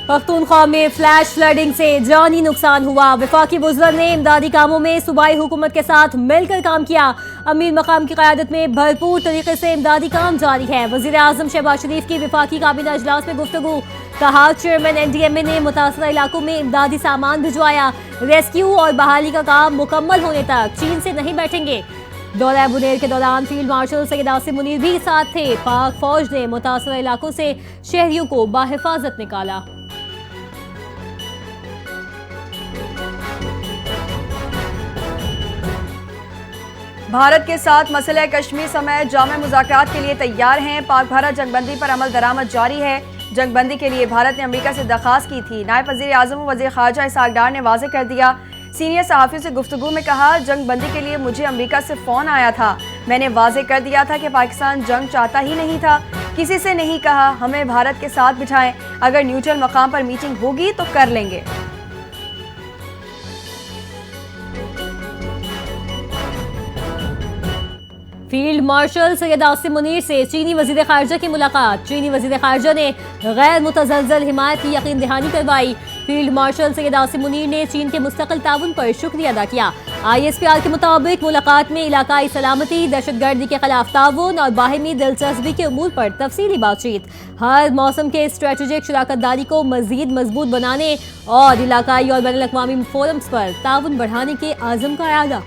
पख्तूनख्वा में flash flooding से जानी नुकसान हुआ। वफाकी वज़ीर ने इमदादी कामों में सूबाई हुकूमत के साथ मिलकर काम किया। अमीर मकाम की क़यादत में भरपूर तरीके से इमदादी काम जारी है। वज़ीर आज़म शहबाज शरीफ की वफाकी काबीना अजलास में गुफ्तगू। कहा, चेयरमैन NDMA ने मुतासरा इलाकों में इमदादी सामान भिजवाया। रेस्क्यू और बहाली का काम मुकम्मल होने तक चीन से नहीं बैठेंगे। दौरा बुनेर के दौरान फील्ड मार्शल सैयद आसिम मुनीर भी साथ थे। पाक फौज ने मुतासरा इलाकों से शहरियों को बाहिफाजत निकाला। भारत के साथ मसले कश्मीर समेत जामे मुज़ाकरात के लिए तैयार हैं। पाक भारत जंगबंदी पर अमल दरामद जारी है। जंगबंदी के लिए भारत ने अमेरिका से दरख्वास्त की थी। नायब वज़ीर आज़म और वज़ीर ख़ारजा इसहाक़ डार ने वाज़ेह कर दिया। सीनियर सहाफ़ियों से गुफ्तगू में कहा, जंगबंदी के लिए मुझे अमेरिका से फ़ोन आया था। मैंने वाज़ेह कर दिया था कि पाकिस्तान जंग चाहता ही नहीं था। किसी से नहीं कहा हमें भारत के साथ बिठाएं। अगर न्यूट्रल मकाम पर मीटिंग होगी तो कर लेंगे। फील्ड मार्शल सैयद आसिम मुनीर से चीनी वज़ीर ख़ारजा की मुलाकात। चीनी वज़ीर ख़ारजा ने गैर मुतज़लज़ल हिमायत की यकीन दहानी करवाई। फील्ड मार्शल सैयद आसिम मुनीर ने चीन के मुस्तक़िल ताउन पर शुक्रिया अदा किया। ISPR के मुताबिक मुलाकात में इलाकाई सलामती, दहशतगर्दी के खिलाफ ताउन और बाहिमी दिलचस्पी के उमूर पर तफसीली बातचीत। हर मौसम के स्ट्रेटेजिक शराकतदारी को मज़ीद मजबूत बनाने और इलाकाई और बैनुल अक़वामी फोरम्स पर ताउन बढ़ाने के आज़म का इरादा।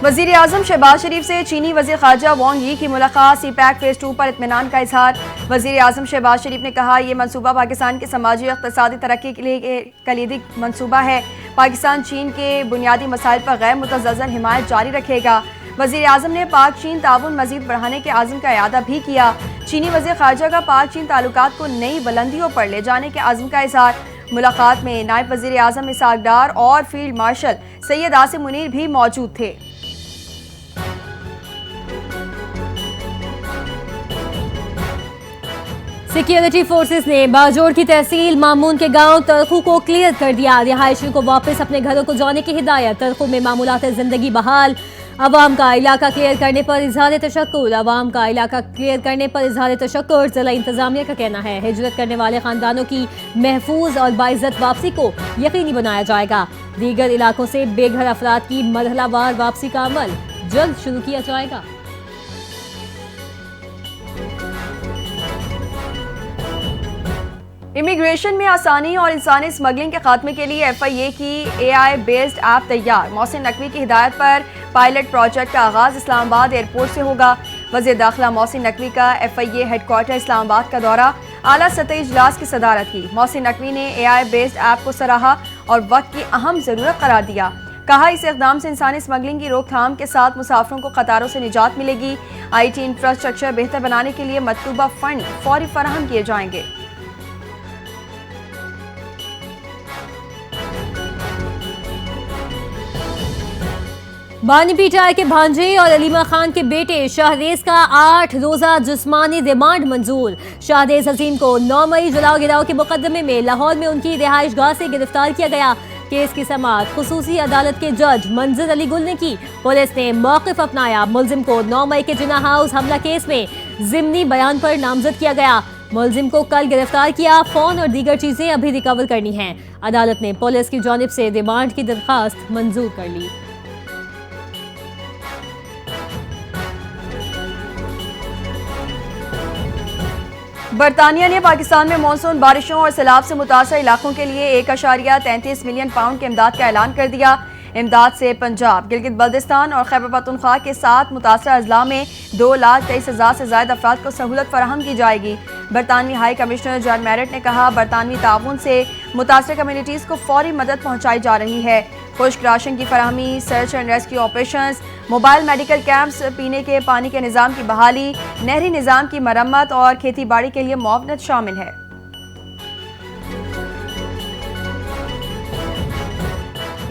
वज़ीर आज़म शहबाज शरीफ से चीनी वज़ीर ख़ारजा वांग यी की मुलाकात। CPEC फ़ेज़ 2 पर इत्मीनान का इजहार। वज़ीर आज़म शहबाज शरीफ ने कहा, यह मनसूबा पाकिस्तान की समाजी और इक़्तिसादी तरक्की के लिए कलीदी मनसूबा है। पाकिस्तान चीन के बुनियादी मसाइल पर गैर मुतज़लज़ल हिमायत जारी रखेगा। वज़ीर आज़म ने पाक चीन ताउन मज़ीद बढ़ाने के आज़म का इरादा भी किया। चीनी वज़ीर ख़ारजा का पाक चीन ताल्लुकात को नई बुलंदियों पर ले जाने के आज़म का इजहार। मुलाकात में नायब वज़ीर आज़म इसहाक़ डार और फील्ड मार्शल सैयद आसिम मुनीर भी मौजूद थे। सिक्योरिटी फोर्सेस ने बाजोड़ की तहसील मामून के गांव तरखू को क्लियर कर दिया। रिहायशियों को वापस अपने घरों को जाने की हिदायत। तरखू में मामूलात जिंदगी बहाल। अवाम का इलाका क्लियर करने पर इजहार तशक्कुर। अवाम का इलाका क्लियर करने पर इजहार तशक्कुर। जिला इंतजामिया का कहना है, हिजरत करने वाले खानदानों की महफूज और बाइज्जत वापसी को यकीनी बनाया जाएगा। दीगर इलाकों से बेघर अफराद की मरहलावार वापसी का अमल जल्द शुरू किया जाएगा। इमिग्रेशन में आसानी और इंसानी स्मगलिंग के खात्मे के लिए FIA की AI बेस्ड ऐप तैयार। मोहसिन नकवी की हिदायत पर पायलट प्रोजेक्ट का आगाज इस्लामाबाद एयरपोर्ट से होगा। वज़ीर दाखिला मोहसिन नकवी का FIA हेडक्वार्टर इस्लामाबाद का दौरा। आला सतही इजलास की सदारत की। मोहसिन नकवी ने AI बेस्ड ऐप को सराहा और वक्त की अहम ज़रूरत करार दिया। कहा, इस इक़दाम से इंसानी स्मगलिंग की रोकथाम के साथ मुसाफिरों को कतारों से निजात मिलेगी। IT इंफ्रास्ट्रक्चर बेहतर बनाने के लिए मतलूबा फंड फौरी फराहम किए जाएंगे। बानी पीटीआई के भांजे और अलीमा खान के बेटे शाहदेज का 8 रोजा जिस्मानी रिमांड मंजूर। शाहदेज हसीम को 9 मई जलाओ गिराव के मुकदमे में लाहौर में उनकी रिहाइश गाह से गिरफ्तार किया गया। केस की समाअत खुसूसी अदालत के जज मंजर अली गुल ने की। पुलिस ने मौक़िफ़ अपनाया। मुलजिम को 9 मई के जिना हाउस हमला केस में ज़िमनी बयान पर नामजद किया गया। मुलजिम को कल गिरफ्तार किया। फ़ोन और दीगर चीजें अभी रिकवर करनी हैं। अदालत ने पुलिस की जानिब से रिमांड की दरख्वास्त मंजूर कर ली। बरतानिया ने पाकिस्तान में मानसून बारिशों और सैलाब से मुतासर इलाकों के लिए 1.33 मिलियन पाउंड के इमदाद का ऐलान कर दिया। इमदाद से पंजाब, गिलगित बल्तिस्तान और खैबर पख्तूनख्वा के 7 मुतासर अजला में 2,23,000 से ज़ायद अफराद को सहूलत फराहम की जाएगी। बरतानवी हाई कमिश्नर जॉन मैरेट ने कहा, बरतानवी ताउन से मुतासर कम्युनिटीज़ को फौरी मदद पहुँचाई जा रही है। खुश्क राशन की फराहमी, search and rescue operations, mobile medical camps, पीने के पानी के निज़ाम की बहाली, नहरी निज़ाम की मरम्मत और खेती बाड़ी के लिए मुआवनत शामिल है।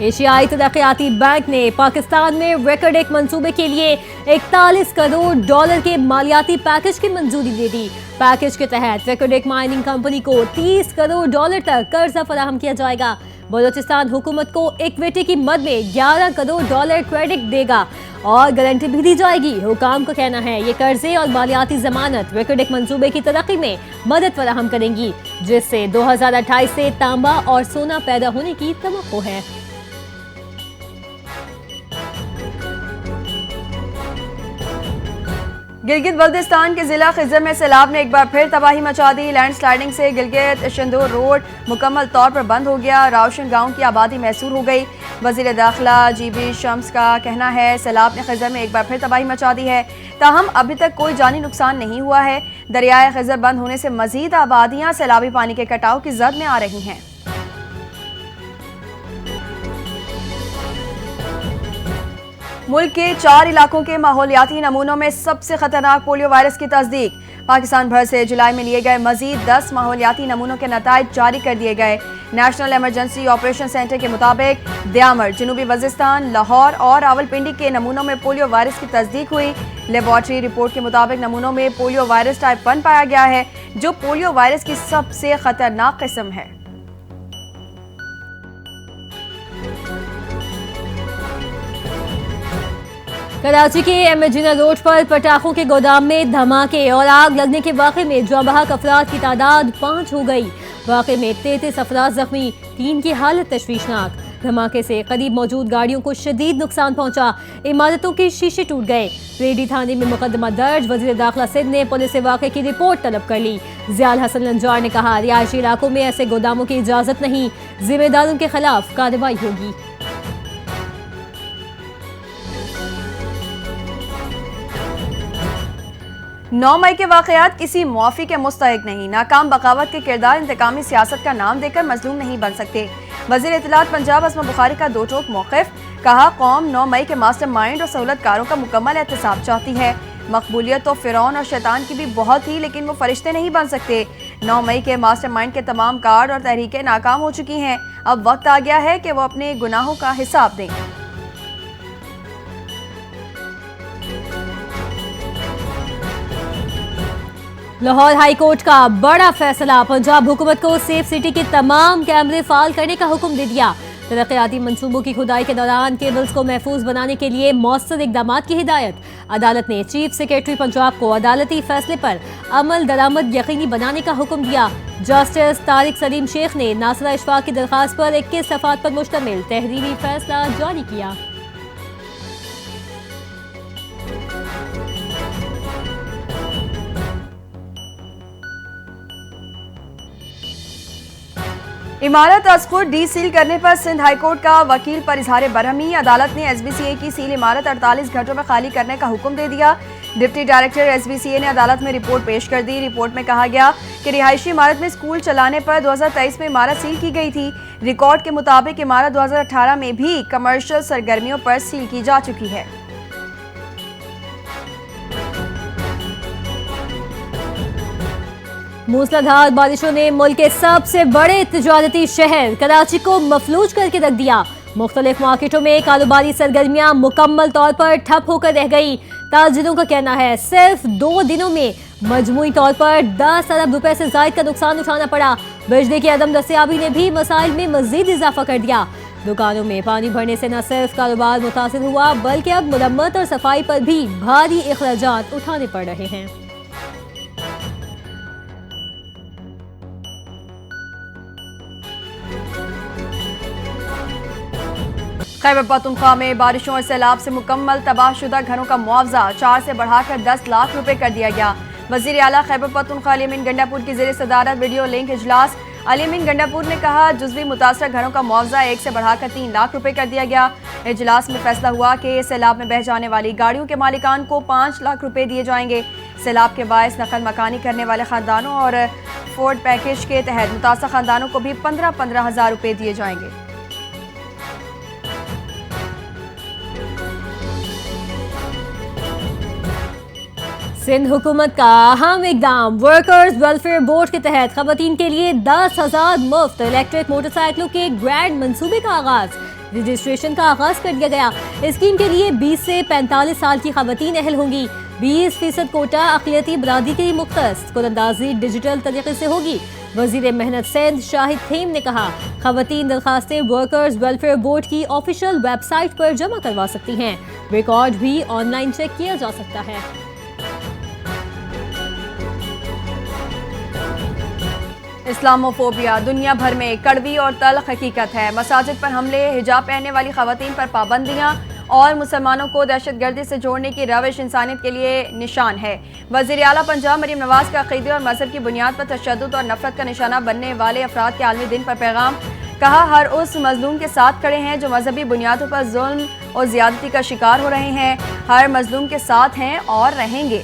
एशियाई तरक्याती बैंक ने पाकिस्तान में रिकॉर्ड एक मंसूबे के लिए 41 करोड़ डॉलर के मालियाती पैकेज की मंजूरी दे दी। पैकेज के तहत रिकॉर्ड एक माइनिंग कंपनी को 30 करोड़ डॉलर तक कर्जा फराहम किया जाएगा। बलूचिस्तान हुकूमत को इक्विटी की मद में $11 करोड़ क्रेडिट देगा और गारंटी भी दी जाएगी। हुकाम का कहना है ये कर्जे और मालियाती जमानत विकेडिक मंसूबे की तरक्की में मदद फराहम करेंगी, जिससे 2028 से तांबा और सोना पैदा होने की तवक्को है। गिलगित बल्तिस्तान के जिला खिज़र में सैलाब ने एक बार फिर तबाही मचा दी। लैंडस्लाइडिंग से गिलगित शिंदूर रोड मुकम्मल तौर पर बंद हो गया। रावशन गांव की आबादी महसूर हो गई। वजीर दाखिला GB शम्स का कहना है सैलाब ने खिज़र में एक बार फिर तबाही मचा दी है, ताहम अभी तक कोई जानी नुकसान नहीं हुआ है। दरियाए खिज़र बंद होने से मजीद आबादियाँ सैलाबी पानी के कटाव की जद में आ रही हैं। मुल्क के 4 इलाकों के माहौलियाती नमूनों में सबसे खतरनाक पोलियो वायरस की तस्दीक। पाकिस्तान भर से जुलाई में लिए गए मजीद 10 माहौलियाती नमूनों के नताइज जारी कर दिए गए। नेशनल इमरजेंसी ऑपरेशन सेंटर के मुताबिक दयामर, जनूबी वजिस्तान, लाहौर और रावलपिंडी के नमूनों में पोलियो वायरस की तस्दीक हुई। लेबॉर्ट्री रिपोर्ट के मुताबिक नमूनों में पोलियो वायरस टाइप 1 पाया गया है, जो पोलियो वायरस की सबसे खतरनाक किस्म है। कराची के एमजिना रोड पर पटाखों के गोदाम में धमाके और आग लगने के वाक़े में जाँ बहक अफराद की तादाद 5 हो गई। वाक़े में 33 अफराद जख्मी, 3 की हालत तशवीशनाक। धमाके से करीब मौजूद गाड़ियों को शदीद नुकसान पहुंचा। इमारतों के शीशे टूट गए। रेडी थाने में मुकदमा दर्ज। वज़ीर दाखिला सिंध ने पुलिस से वाक़े की रिपोर्ट तलब कर ली। ज़ियाल हसन लंजार ने कहा रिहायशी इलाकों में ऐसे गोदामों की इजाज़त नहीं, जिम्मेदारों के खिलाफ कार्रवाई होगी। 9 मई के वाक़यात किसी मुआफ़ी के मुस्तहिक नहीं। नाकाम बगावत के किरदार इंतकामी सियासत का नाम देकर मजलूम नहीं बन सकते। वज़ीर इत्तलात पंजाब असमा बुखारी का दो टोक मौक़िफ़। कहा कौम 9 मई के मास्टर माइंड और सहूलतकारों का मुकम्मल एहतसाब चाहती है। मकबूलियत तो फ़िरौन और शैतान की भी बहुत थी, लेकिन वो फरिश्ते नहीं बन सकते। 9 मई के मास्टर माइंड के तमाम कार्ड और तहरीकें नाकाम हो चुकी हैं। अब वक्त आ गया है कि वो अपने गुनाहों का हिसाब दें। लाहौर हाई कोर्ट का बड़ा फैसला। पंजाब हुकूमत को सेफ सिटी के तमाम कैमरे फाल करने का हुक्म दे दिया। तरक्याती मंसूबों की खुदाई के दौरान केबल्स को महफूज बनाने के लिए मौसर इकदाम की हिदायत। अदालत ने चीफ सेक्रेटरी पंजाब को अदालती फैसले पर अमल दरामद यकीनी बनाने का हुक्म दिया। जस्टिस तारिक सलीम शेख ने नासरा इशफाक की दरखास्त पर 21 सफ़ात पर मुश्तमिल तहरीरी फैसला जारी किया। इमारत आज खुद डी सील करने पर सिंध हाईकोर्ट का वकील पर इजहार बरहमी। अदालत ने SBCA की सील इमारत 48 घंटों में खाली करने का हुक्म दे दिया। डिप्टी डायरेक्टर SBCA ने अदालत में रिपोर्ट पेश कर दी। रिपोर्ट में कहा गया कि रिहायशी इमारत में स्कूल चलाने पर 2023 में इमारत सील की गई थी। रिकॉर्ड के मुताबिक इमारत 2018 में भी कमर्शियल सरगर्मियों पर सील की जा चुकी है। मूसलाधार बारिशों ने मुल्क के सबसे बड़े तिजारती शहर कराची को मफलूज करके रख दिया। मुख्तलिफ मार्केटों में कारोबारी सरगर्मियां मुकम्मल तौर पर ठप होकर रह गई। ताजिरों का कहना है सिर्फ 2 दिनों में मजमूई तौर पर 10 अरब रुपए से जायद का नुकसान उठाना पड़ा। बिजली की अदम दस्तयाबी ने भी मसाइल में मजीद इजाफा कर दिया। दुकानों में पानी भरने से न सिर्फ कारोबार मुतासिर हुआ, बल्कि अब मुरम्मत और सफाई पर भी भारी अखराजात उठाने पड़ रहे हैं। खैबर पख्तूनख्वा में बारिशों और सैलाब से मुकम्मल तबाहशुदा घरों का मुआवजा 4 से बढ़ाकर 10 लाख रुपए कर दिया गया। वज़ीर आला खैबर पख्तूनख्वा अली अमीन गंडापुर की ज़ेर सदारत वीडियो लिंक इजलास। अली अमीन गंडापुर ने कहा जुज़वी मुतासरा घरों का मुआवजा 1 से बढ़ाकर 3 लाख रुपए कर दिया गया। इजलास में फैसला हुआ कि सैलाब में बह जाने वाली गाड़ियों के मालिकान को 5 लाख रुपए दिए जाएंगे। सैलाब के बायस नकल मकानी करने वाले खानदानों और फोर्ड पैकेज के तहत मुतासरा खानदानों को भी 15-15 हज़ार रुपए दिए जाएंगे। सिंध हुकूमत का अहम इकदाम। वर्कर्स वेलफेयर बोर्ड के तहत खवातीन के लिए 10,000 मुफ्त इलेक्ट्रिक मोटरसाइकिलों के ग्रैंड मंसूबे का आगाज। रजिस्ट्रेशन का आगाज कर दिया गया। स्कीम के लिए 20 से 45 साल की खवातीन अहल होंगी। 20% कोटा अक़लियती बरादरी के लिए मुख्तस, कुलअंदाज़ी डिजिटल तरीके से होगी। वज़ीर मेहनत सिंध शाहिद थीम ने कहा, ख़वातीन दरखास्तें वर्कर्स वेलफेयर बोर्ड की ऑफिशियल वेबसाइट पर जमा करवा सकती हैं। रिकॉर्ड भी ऑनलाइन चेक किया जा सकता है। इस्लामोफोबिया दुनिया भर में कड़वी और तल्ख हकीकत है। मसाजिद पर हमले, हिजाब पहनने वाली खवातीन पर पाबंदियां और मुसलमानों को दहशतगर्दी से जोड़ने की रविश इंसानियत के लिए निशान है। वज़ीर आला पंजाब मरीम नवाज का अक़ीदे और मजहब की बुनियाद पर तशद्दुद और नफरत का निशाना बनने वाले अफराद के आलमी दिन पर पैगाम। कहा, हर उस मजलूम के साथ खड़े हैं जो मजहबी बुनियादों पर जुल्म और ज्यादती का शिकार हो रहे हैं। हर मजलूम के साथ हैं और रहेंगे।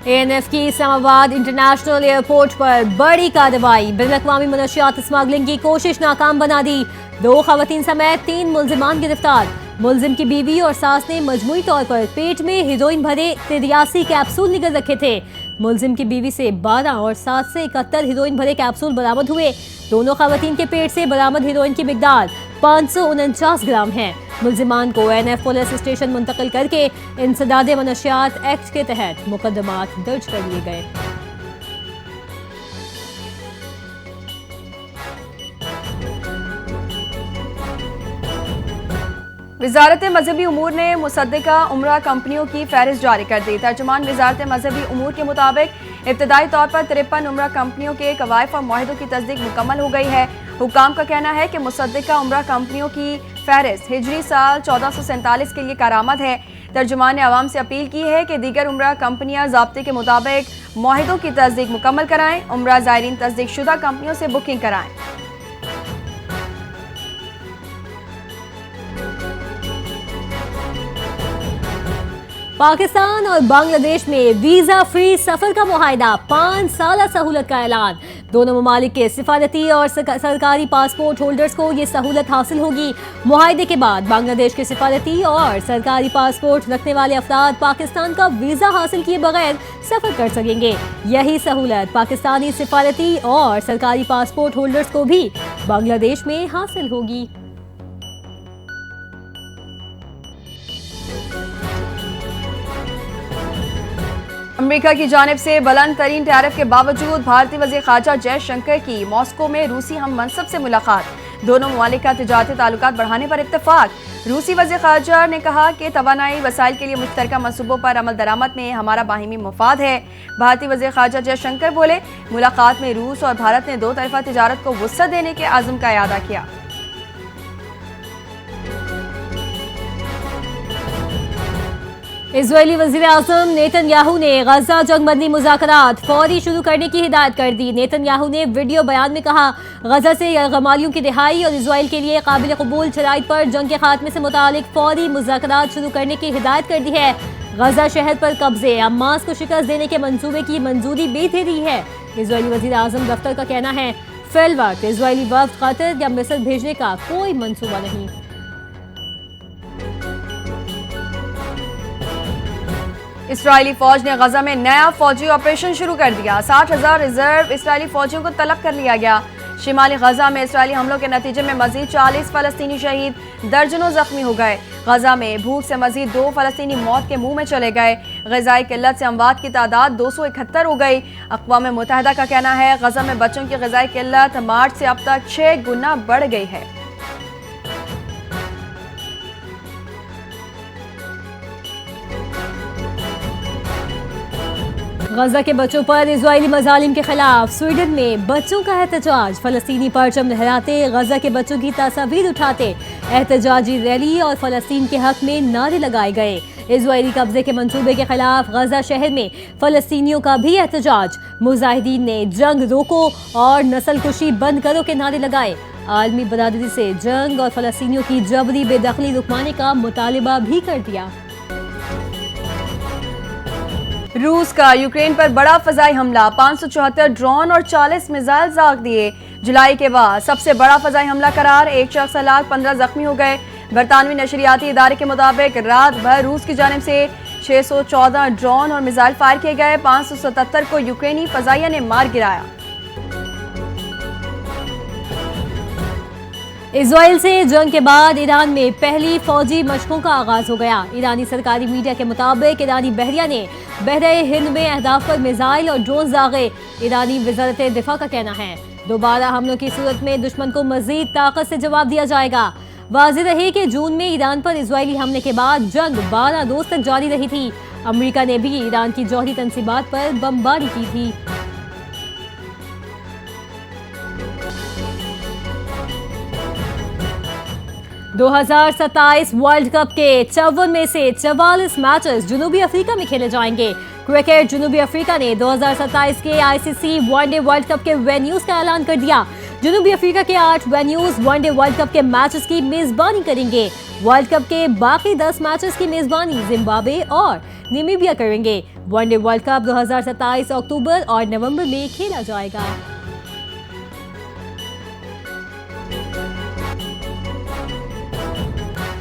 ANF की इस्लामाबाद इंटरनेशनल एयरपोर्ट पर बड़ी कार्रवाई, बैनुल-अक़वामी मनशियात स्मगलिंग की कोशिश नाकाम बना दी। 2 खवातीन समेत 3 मुल्जिमान गिरफ्तार। मुल्जिम की बीवी और सास ने मजमूई तौर पर पेट में हेरोइन भरे 83 कैप्सूल निगल रखे थे। मुल्जिम की बीवी से 12 और सास से 71 हेरोइन भरे कैप्सूल बरामद हुए। दोनों खवातीन के पेट से बरामद हेरोइन की मिकदार 549 ग्राम है। मुल्जिमान को ANF पुलिस स्टेशन मुंतकिल करके इंसदाद मनशियात एक्ट के तहत मुकदमात दर्ज कर लिए गए। वजारत मजहबी उमूर ने मुसद्दिका उम्रा कंपनियों की फहरिस्त जारी कर दी। तर्जुमान वजारत मजहबी उमूर के मुताबिक इब्तदाई तौर पर 53 उम्रा कंपनियों के कवायद और मुआहिदों की तस्दीक मुकम्मल हो गई है। हुकाम का कहना है कि मुसद्दिका उम्रा कंपनियों की फहरिस्त हिजरी साल 1447 के लिए कारामद है। तर्जुमान ने आवाम से अपील की है कि दीगर उम्रा कंपनियां ज़ाब्ते के मुताबिक मुआहिदों की तस्दीक मुकम्मल कराएं। उम्रा ज़ायरीन तस्दीक शुदा कंपनियों से बुकिंग कराएं। पाकिस्तान और बांग्लादेश में वीजा फ्री सफर का मुआहिदा, 5 साल सहूलत का ऐलान। दोनों ममालिक के सिफारती और सरकारी पासपोर्ट होल्डर्स को ये सहूलत हासिल होगी। मुआहिदे के बाद बांग्लादेश के सिफारती और सरकारी पासपोर्ट रखने वाले अफराद पाकिस्तान का वीजा हासिल किए बगैर सफर कर सकेंगे। यही सहूलत पाकिस्तानी सिफारती और सरकारी पासपोर्ट होल्डर्स को भी बांग्लादेश में हासिल होगी। अमेरिका की जानिब से बुलंद तरीन टैरिफ के बावजूद भारतीय वज़ीर ख़ारजा जयशंकर की मॉस्को में रूसी हम मनसब से मुलाकात। दोनों ममालिक का तिजारती ताल्लुकात बढ़ाने पर इत्तेफाक। रूसी वज़ीर ख़ारजा ने कहा कि तवानाई वसाइल के लिए मुश्तरका मनसूबों पर अमल दरामद में हमारा बाहिमी मफाद है। भारतीय वज़ीर ख़ारजा जयशंकर बोले, मुलाकात में रूस और भारत ने 2 तरफ़ा तिजारत को वुसअत देने के आज़म का इयादा किया। इजरायली वज़ीर आज़म नेतन्याहू ने गजा जंगबंदी मुज़ाकरात फौरी शुरू करने की हिदायत कर दी। नेतन्याहू ने वीडियो बयान में कहा, गजा से यरगमालियों की रिहाई और इजराइल के लिए काबिल कबूल शराइत पर जंग के खात्मे से मुतालिक फौरी मुज़ाकरात शुरू करने की हिदायत कर दी है। गजा शहर पर कब्जे, हमास को शिकस्त देने के मंसूबे की मंजूरी भी दे दी है। इजरायली वज़ीर आज़म दफ्तर का कहना है, फिल वक्त इजरायली वफ्द कतर या मिस्र भेजने का कोई मंसूबा नहीं। इसराइली फौज ने गजा में नया फौजी ऑपरेशन शुरू कर दिया। 60,000 रिजर्व इसराइली फौजियों को तलब कर लिया गया। शिमाली गजा में इसराइली हमलों के नतीजे में मजीद 40 फलस्तीनी शहीद, दर्जनों जख्मी हो गए। गजा में भूख से मजीद 2 फलस्तीनी मौत के मुंह में चले गए। ग़िज़ाई किल्लत से अमवात की तादाद 271 हो गई। अक़वाम मुत्तहिदा का कहना है, गजा में बच्चों की ग़िज़ाई किल्लत मार्च से अब तक 6 गुना बढ़ गई है। गजा के बच्चों पर इजरायली मजालिम के खिलाफ स्वीडन में बच्चों का एहतजाज। फलस्तीनी परचम लहराते, गजा के बच्चों की तस्वीर उठाते एहतजाजी रैली और फलस्तीन के हक में नारे लगाए गए। इजरायली कब्जे के मंसूबे के खिलाफ गजा शहर में फलस्तीनियों का भी एहतजाज। मुजाहिदीन ने जंग रोको और नस्ल कुशी बंद करो के नारे लगाए। आलमी बरादरी से जंग और फलस्तीनियों की जबरी बेदखली रुकवाने का मुतालिबा भी कर दिया। रूस का यूक्रेन पर बड़ा फजाई हमला, 574 ड्रोन और 40 मिसाइल दाग दिए। जुलाई के बाद सबसे बड़ा फजाई हमला करार, 1 शख्स हलाक, 15 जख्मी हो गए। बरतानवी नशरियाती इदारे के मुताबिक रात भर रूस की जानिब से 614 ड्रोन और मिसाइल फायर किए गए। 577 को यूक्रेनी फजाइया ने मार गिराया। इजराइल से जंग के बाद ईरान में पहली फौजी मशकों का आगाज हो गया। ईरानी सरकारी मीडिया के मुताबिक ईरानी बहरिया ने बहरे हिंद में अहदाफ पर मिसाइल और ड्रोन दागे। ईरानी वजारत दिफा का कहना है दोबारा हमलों की सूरत में दुश्मन को मजीद ताकत से जवाब दिया जाएगा। वाज़ेह रहे कि जून में ईरान पर इजरायली हमले के बाद जंग 12 रोज तक जारी रही थी। अमेरिका ने भी ईरान की जौहरी तंसीबात पर बमबारी की थी। – 2027 वर्ल्ड कप के 54 में से 44 मैचेस जनूबी अफ्रीका में खेले जाएंगे। क्रिकेट जनूबी अफ्रीका ने 2027 के आईसीसी वनडे वर्ल्ड कप के वेन्यूज का ऐलान कर दिया। जनूबी अफ्रीका के 8 वेन्यूज वनडे वर्ल्ड कप के मैचेस की मेजबानी करेंगे। वर्ल्ड कप के बाकी 10 मैचेस की मेजबानी जिम्बाब्वे और नामीबिया करेंगे। वनडे वर्ल्ड कप 2027 अक्टूबर और नवंबर में खेला जाएगा।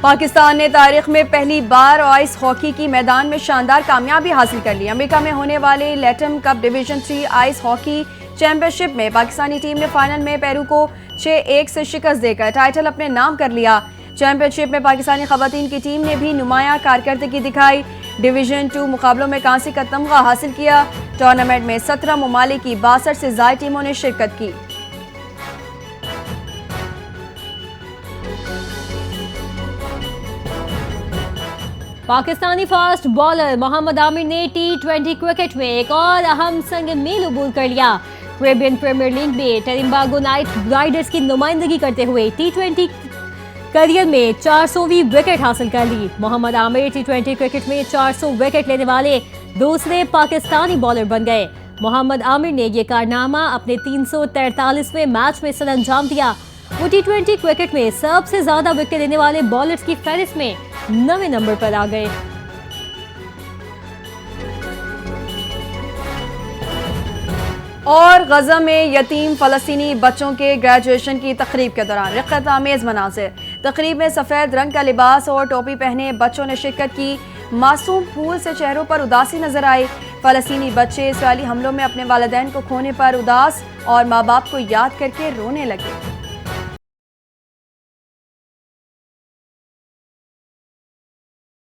पाकिस्तान ने तारीख में पहली बार आइस हॉकी की मैदान में शानदार कामयाबी हासिल कर ली। अमेरिका में होने वाले Latam cup division 3 ice hockey championship में पाकिस्तानी टीम ने फाइनल में पेरू को 6-1 से शिकस्त देकर टाइटल अपने नाम कर लिया। चैंपियनशिप में पाकिस्तानी खवातीन की टीम ने भी नुमायां कारकर्दगी दिखाई। डिवीजन 2 मुकाबलों में कांसे का तमगा हासिल किया। टूर्नामेंट में 17 ममालिक की 62 से ज्यादा टीमों ने शिरकत की। पाकिस्तानी फास्ट बॉलर मोहम्मद आमिर ने T20 क्रिकेट में एक और अहम संग मील अबूल कर लिया। कैरेबियन प्रीमियर लीग में ट्रिनिडाद नाइट राइडर्स की नुमाइंदगी करते हुए T20 करियर में 400वीं विकेट हासिल कर ली। मोहम्मद आमिर T20 क्रिकेट में 400 विकेट लेने वाले दूसरे पाकिस्तानी बॉलर बन गए। मोहम्मद आमिर ने यह कारनामा अपने 343वें मैच में सरअंजाम दिया। वो T20 क्रिकेट में सबसे ज्यादा विकेट लेने वाले बॉलर्स की फहरिस्त में 9वें नंबर पर आ गए। और गजा में यतीम फलस्तीनी बच्चों के ग्रेजुएशन की तकरीब के दौरान रिक्कत आमेज मनाजिर। तकरीब में सफेद रंग का लिबास और टोपी पहने बच्चों ने शिरकत की। मासूम फूल से चेहरों पर उदासी नजर आई। फलस्तीनी बच्चे इसराइली हमलों में अपने वालिदैन को खोने पर उदास और माँ बाप को याद करके रोने लगे।